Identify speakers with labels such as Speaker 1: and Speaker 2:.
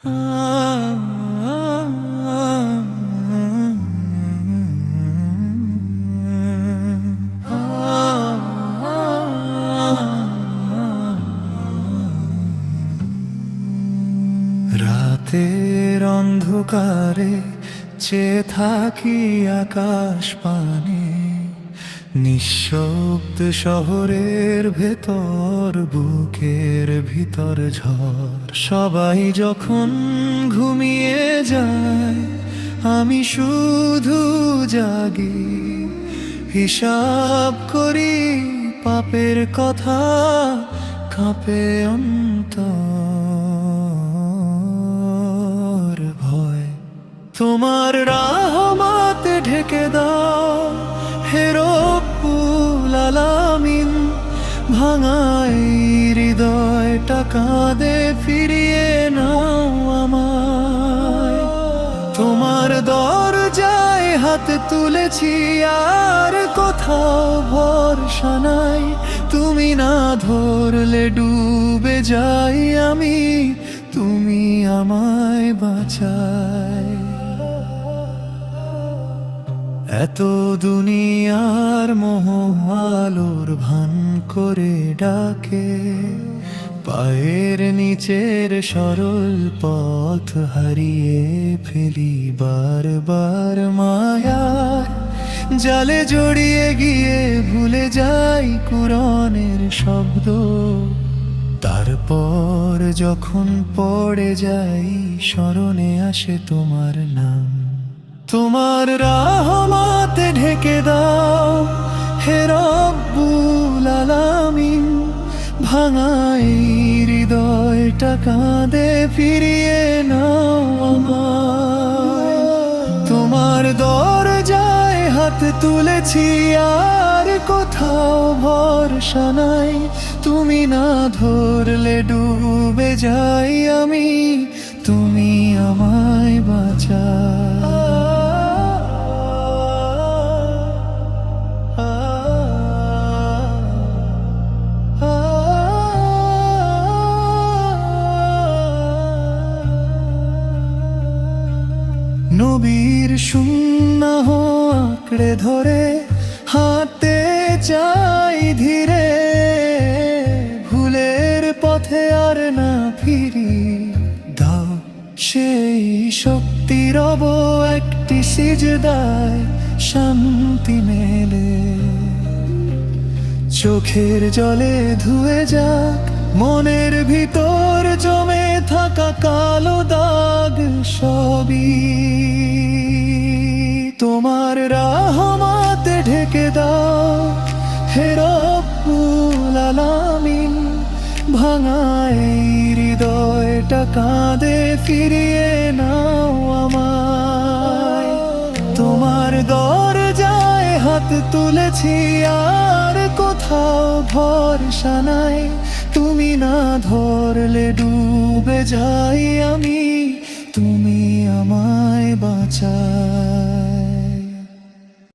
Speaker 1: রাতের অন্ধকারে চেয়ে থাকি আকাশ পানে, নিঃশব্দ শহরের ভেতর, বুকের ভিতর ঝড়। সবাই যখন ঘুমিয়ে যায়, আমি শুধু জাগি, হিসাব করি পাপের কথা, কাঁপে অন্তর ভয়। তোমার রহমত ঢেকে দাও হে রব্বুল আলামিন, ভাঙাই হৃদয়টা কাঁদে, ফিরিয়ে নাও আমায়। তোমার দরজায় হাত তুলেছি, আর কোথাও ভরসা নাই। তুমি না ধরলে ডুবে যাই আমি, তুমি আমায় বাঁচাই। এত দুনিয়ার মোহ আলোর ভান করে ডাকে, পায়ের নিচের সরল পথ হারিয়ে ফেলি বারবার। মায়ার জালে জড়িয়ে গিয়ে ভুলে যাই কুরআনের শব্দ, তারপর যখন পড়ে যাই স্মরণে আসে তোমার নাম। তোমার রহমত ঢেকে দাও হে রব্বুল আলামিন, ভাঙাই হৃদয়টা কাঁদে, ফিরিয়ে নাও আমায়। তোমার দরজায় হাত তুলেছি, আর কোথাও ভরসা নাই। তুমি না ধরলে ডুবে যাই আমি, তুমি আমায় বাঁচাও। নবীর সুন্নাহ আঁকড়ে ধরে হাঁটতে চাই ধীরে, ভুলের পথে আর না ফিরি। দাও সেই শক্তি, রব একটি সিজদায় শান্তি মেলে। চোখের জলে ধুয়ে যাক মনের ভিতর জমে থাকা কালো দাগ সবই। তোমার রহমত ঢেকে দাও হে রব্বুল আলামিন, ভাঙাই হৃদয়টা কাঁদে, ফিরিয়ে নাও আমায়। তোমার দরজায় হাত তুলেছি, আর কোথাও ভরসা নাই। তুমি না ধরলে ডুবে যাই আমি, তুমি আমায় বাঁচাও।